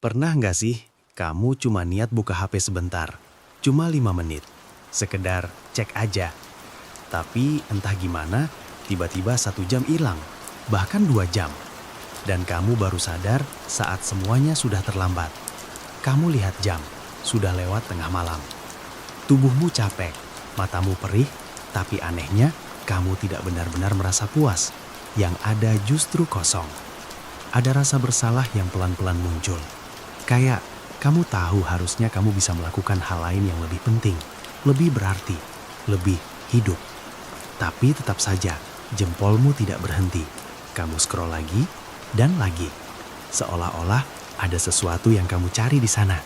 Pernah nggak sih kamu cuma niat buka HP sebentar, cuma 5 menit, sekedar cek aja. Tapi entah gimana, tiba-tiba 1 jam hilang, bahkan 2 jam. Dan kamu baru sadar saat semuanya sudah terlambat. Kamu lihat jam, sudah lewat tengah malam. Tubuhmu capek, matamu perih, tapi anehnya kamu tidak benar-benar merasa puas. Yang ada justru kosong. Ada rasa bersalah yang pelan-pelan muncul. Kayak kamu tahu harusnya kamu bisa melakukan hal lain yang lebih penting, lebih berarti, lebih hidup. Tapi tetap saja, jempolmu tidak berhenti. Kamu scroll lagi dan lagi. Seolah-olah ada sesuatu yang kamu cari di sana.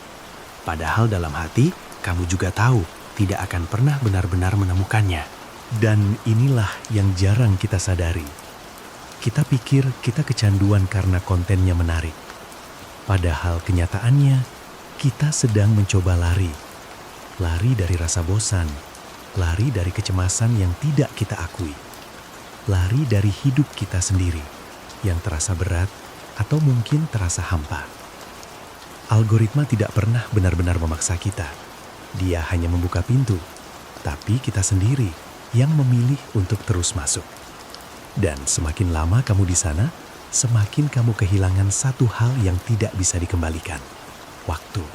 Padahal dalam hati, kamu juga tahu tidak akan pernah benar-benar menemukannya. Dan inilah yang jarang kita sadari. Kita pikir kita kecanduan karena kontennya menarik. Padahal kenyataannya, kita sedang mencoba lari. Lari dari rasa bosan, lari dari kecemasan yang tidak kita akui. Lari dari hidup kita sendiri, yang terasa berat atau mungkin terasa hampa. Algoritma tidak pernah benar-benar memaksa kita. Dia hanya membuka pintu, tapi kita sendiri yang memilih untuk terus masuk. Dan semakin lama kamu di sana, semakin kamu kehilangan satu hal yang tidak bisa dikembalikan. Waktu.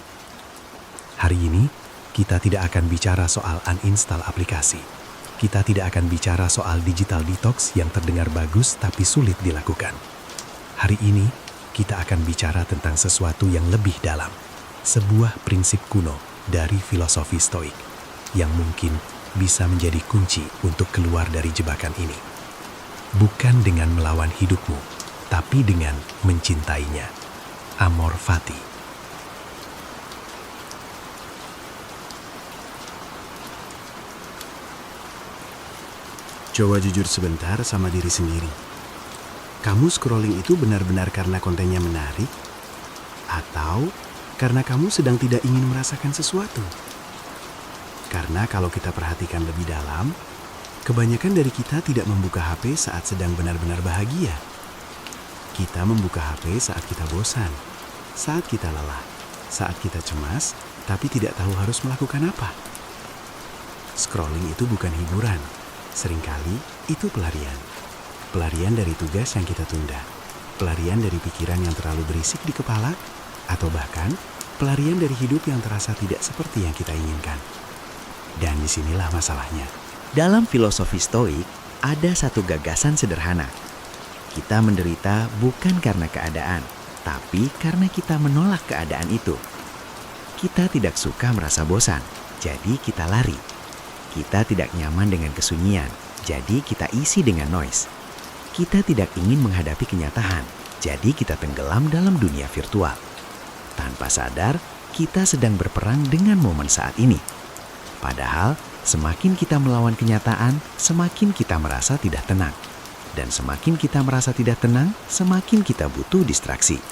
Hari ini, kita tidak akan bicara soal uninstall aplikasi. Kita tidak akan bicara soal digital detox yang terdengar bagus tapi sulit dilakukan. Hari ini, kita akan bicara tentang sesuatu yang lebih dalam. Sebuah prinsip kuno dari filosofi Stoik yang mungkin bisa menjadi kunci untuk keluar dari jebakan ini. Bukan dengan melawan hidupmu, tapi dengan mencintainya. Amor Fati. Coba jujur sebentar sama diri sendiri. Kamu scrolling itu benar-benar karena kontennya menarik? Atau karena kamu sedang tidak ingin merasakan sesuatu? Karena kalau kita perhatikan lebih dalam, kebanyakan dari kita tidak membuka HP saat sedang benar-benar bahagia. Kita membuka HP saat kita bosan, saat kita lelah, saat kita cemas, tapi tidak tahu harus melakukan apa. Scrolling itu bukan hiburan. Seringkali itu pelarian. Pelarian dari tugas yang kita tunda. Pelarian dari pikiran yang terlalu berisik di kepala. Atau bahkan pelarian dari hidup yang terasa tidak seperti yang kita inginkan. Dan disinilah masalahnya. Dalam filosofi Stoik, ada satu gagasan sederhana. Kita menderita bukan karena keadaan, tapi karena kita menolak keadaan itu. Kita tidak suka merasa bosan, jadi kita lari. Kita tidak nyaman dengan kesunyian, jadi kita isi dengan noise. Kita tidak ingin menghadapi kenyataan, jadi kita tenggelam dalam dunia virtual. Tanpa sadar, kita sedang berperang dengan momen saat ini. Padahal, semakin kita melawan kenyataan, semakin kita merasa tidak tenang. Dan semakin kita merasa tidak tenang, semakin kita butuh distraksi.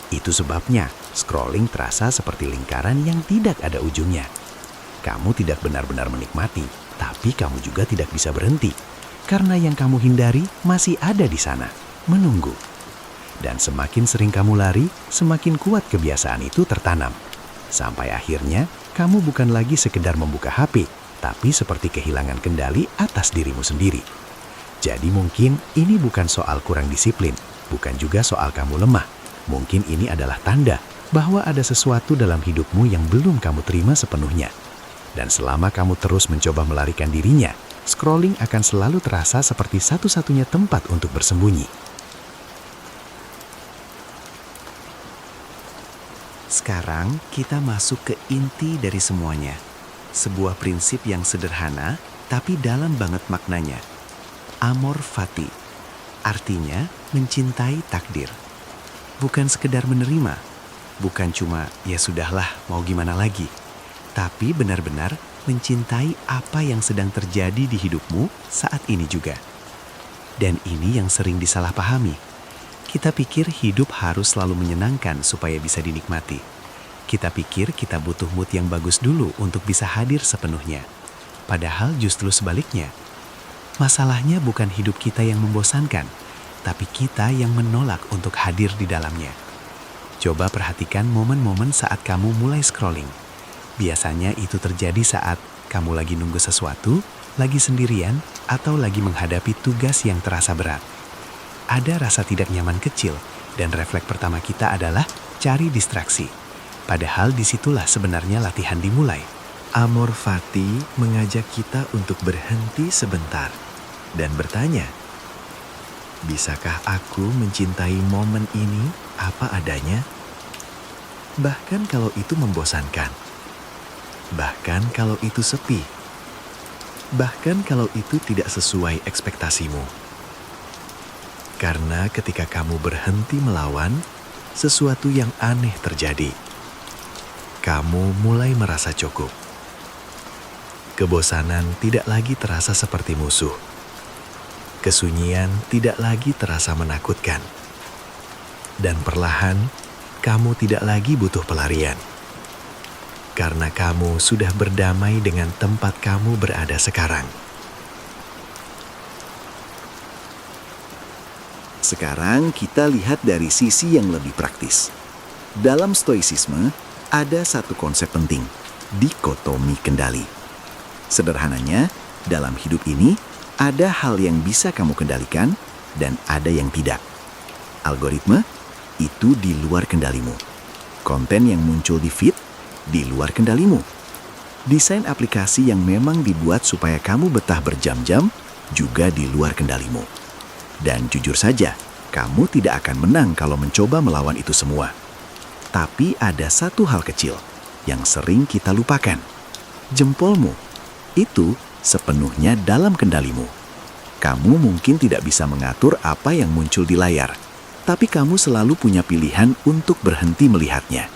Itu sebabnya scrolling terasa seperti lingkaran yang tidak ada ujungnya. Kamu tidak benar-benar menikmati, tapi kamu juga tidak bisa berhenti. Karena yang kamu hindari masih ada di sana, menunggu. Dan semakin sering kamu lari, semakin kuat kebiasaan itu tertanam. Sampai akhirnya, kamu bukan lagi sekedar membuka HP, tapi seperti kehilangan kendali atas dirimu sendiri. Jadi mungkin ini bukan soal kurang disiplin, bukan juga soal kamu lemah. Mungkin ini adalah tanda bahwa ada sesuatu dalam hidupmu yang belum kamu terima sepenuhnya. Dan selama kamu terus mencoba melarikan dirinya, scrolling akan selalu terasa seperti satu-satunya tempat untuk bersembunyi. Sekarang kita masuk ke inti dari semuanya. Sebuah prinsip yang sederhana, tapi dalam banget maknanya. Amor Fati, artinya mencintai takdir. Bukan sekedar menerima, bukan cuma ya sudahlah mau gimana lagi. Tapi benar-benar mencintai apa yang sedang terjadi di hidupmu saat ini juga. Dan ini yang sering disalahpahami. Kita pikir hidup harus selalu menyenangkan supaya bisa dinikmati. Kita pikir kita butuh mood yang bagus dulu untuk bisa hadir sepenuhnya. Padahal justru sebaliknya. Masalahnya bukan hidup kita yang membosankan, tapi kita yang menolak untuk hadir di dalamnya. Coba perhatikan momen-momen saat kamu mulai scrolling. Biasanya itu terjadi saat kamu lagi nunggu sesuatu, lagi sendirian, atau lagi menghadapi tugas yang terasa berat. Ada rasa tidak nyaman kecil, dan refleks pertama kita adalah cari distraksi. Padahal disitulah sebenarnya latihan dimulai. Amor Fati mengajak kita untuk berhenti sebentar dan bertanya, bisakah aku mencintai momen ini apa adanya? Bahkan kalau itu membosankan. Bahkan kalau itu sepi. Bahkan kalau itu tidak sesuai ekspektasimu. Karena ketika kamu berhenti melawan, sesuatu yang aneh terjadi. Kamu mulai merasa cukup. Kebosanan tidak lagi terasa seperti musuh. Kesunyian tidak lagi terasa menakutkan. Dan perlahan, kamu tidak lagi butuh pelarian. Karena kamu sudah berdamai dengan tempat kamu berada sekarang. Sekarang kita lihat dari sisi yang lebih praktis. Dalam stoicisme, ada satu konsep penting, dikotomi kendali. Sederhananya, dalam hidup ini, ada hal yang bisa kamu kendalikan dan ada yang tidak. Algoritma, itu di luar kendalimu. Konten yang muncul di feed, di luar kendalimu. Desain aplikasi yang memang dibuat supaya kamu betah berjam-jam, juga di luar kendalimu. Dan jujur saja, kamu tidak akan menang kalau mencoba melawan itu semua. Tapi ada satu hal kecil yang sering kita lupakan. Jempolmu. Itu sepenuhnya dalam kendalimu. Kamu mungkin tidak bisa mengatur apa yang muncul di layar, tapi kamu selalu punya pilihan untuk berhenti melihatnya.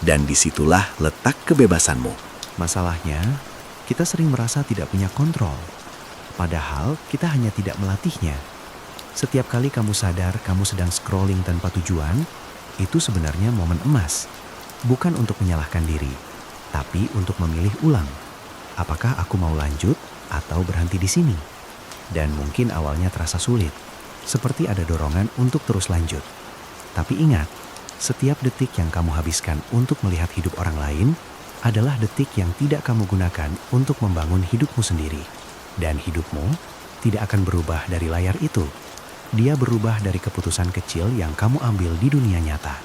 Dan disitulah letak kebebasanmu. Masalahnya, kita sering merasa tidak punya kontrol. Padahal kita hanya tidak melatihnya. Setiap kali kamu sadar kamu sedang scrolling tanpa tujuan, itu sebenarnya momen emas. Bukan untuk menyalahkan diri, tapi untuk memilih ulang. Apakah aku mau lanjut atau berhenti di sini? Dan mungkin awalnya terasa sulit, seperti ada dorongan untuk terus lanjut. Tapi ingat, setiap detik yang kamu habiskan untuk melihat hidup orang lain adalah detik yang tidak kamu gunakan untuk membangun hidupmu sendiri. Dan hidupmu tidak akan berubah dari layar itu. Dia berubah dari keputusan kecil yang kamu ambil di dunia nyata.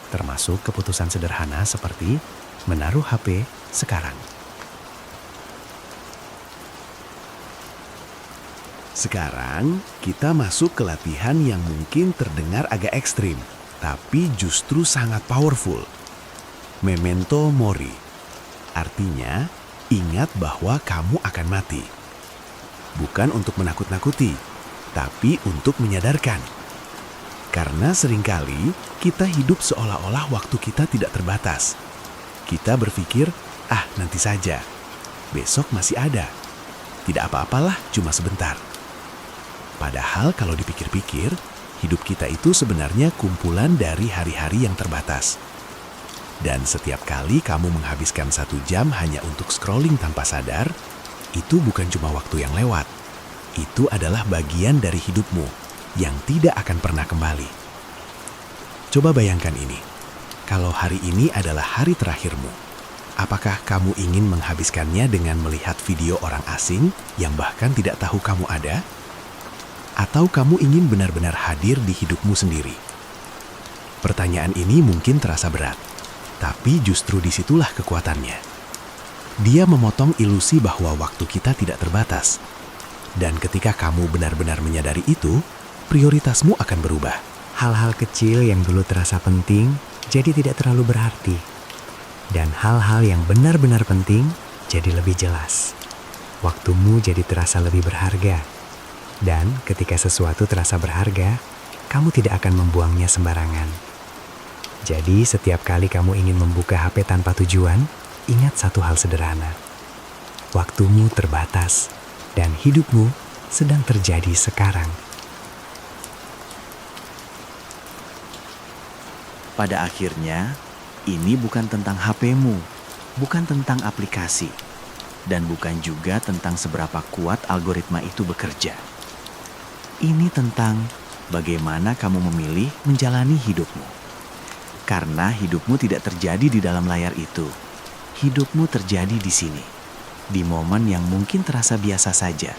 Termasuk keputusan sederhana seperti menaruh HP sekarang. Sekarang, kita masuk ke latihan yang mungkin terdengar agak ekstrim, tapi justru sangat powerful. Memento mori. Artinya, ingat bahwa kamu akan mati. Bukan untuk menakut-nakuti, tapi untuk menyadarkan. Karena seringkali kita hidup seolah-olah waktu kita tidak terbatas. Kita berpikir, nanti saja. Besok masih ada. Tidak apa-apalah, cuma sebentar. Padahal kalau dipikir-pikir, hidup kita itu sebenarnya kumpulan dari hari-hari yang terbatas. Dan setiap kali kamu menghabiskan 1 jam hanya untuk scrolling tanpa sadar, itu bukan cuma waktu yang lewat. Itu adalah bagian dari hidupmu yang tidak akan pernah kembali. Coba bayangkan ini, kalau hari ini adalah hari terakhirmu, apakah kamu ingin menghabiskannya dengan melihat video orang asing yang bahkan tidak tahu kamu ada? Atau kamu ingin benar-benar hadir di hidupmu sendiri? Pertanyaan ini mungkin terasa berat, tapi justru disitulah kekuatannya. Dia memotong ilusi bahwa waktu kita tidak terbatas. Dan ketika kamu benar-benar menyadari itu, prioritasmu akan berubah. Hal-hal kecil yang dulu terasa penting, jadi tidak terlalu berarti. Dan hal-hal yang benar-benar penting, jadi lebih jelas. Waktumu jadi terasa lebih berharga. Dan ketika sesuatu terasa berharga, kamu tidak akan membuangnya sembarangan. Jadi setiap kali kamu ingin membuka HP tanpa tujuan, ingat satu hal sederhana. Waktumu terbatas, dan hidupmu sedang terjadi sekarang. Pada akhirnya, ini bukan tentang HP-mu, bukan tentang aplikasi, dan bukan juga tentang seberapa kuat algoritma itu bekerja. Ini tentang bagaimana kamu memilih menjalani hidupmu. Karena hidupmu tidak terjadi di dalam layar itu. Hidupmu terjadi di sini. Di momen yang mungkin terasa biasa saja,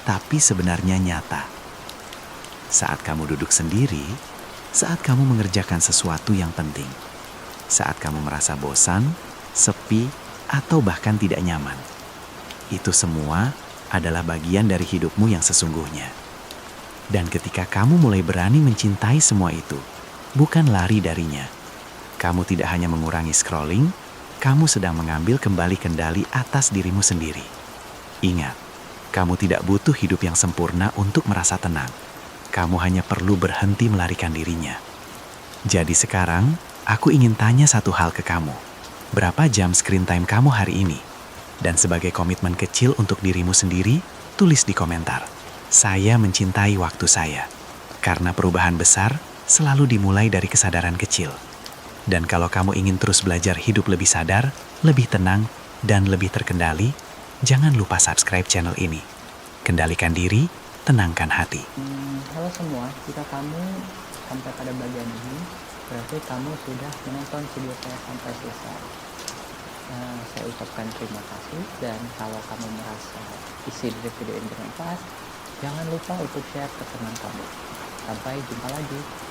tapi sebenarnya nyata. Saat kamu duduk sendiri, saat kamu mengerjakan sesuatu yang penting, saat kamu merasa bosan, sepi, atau bahkan tidak nyaman. Itu semua adalah bagian dari hidupmu yang sesungguhnya. Dan ketika kamu mulai berani mencintai semua itu, bukan lari darinya, kamu tidak hanya mengurangi scrolling, kamu sedang mengambil kembali kendali atas dirimu sendiri. Ingat, kamu tidak butuh hidup yang sempurna untuk merasa tenang. Kamu hanya perlu berhenti melarikan dirinya. Jadi sekarang, aku ingin tanya satu hal ke kamu. Berapa jam screen time kamu hari ini? Dan sebagai komitmen kecil untuk dirimu sendiri, tulis di komentar. Saya mencintai waktu saya. Karena perubahan besar selalu dimulai dari kesadaran kecil. Dan kalau kamu ingin terus belajar hidup lebih sadar, lebih tenang, dan lebih terkendali, jangan lupa subscribe channel ini. Kendalikan diri, tenangkan hati. Halo semua, jika kamu sampai pada bagian ini, berarti kamu sudah menonton video saya sampai selesai. Saya ucapkan terima kasih, dan kalau kamu merasa isi dari video ini bermanfaat, jangan lupa untuk share ke teman kamu. Sampai jumpa lagi.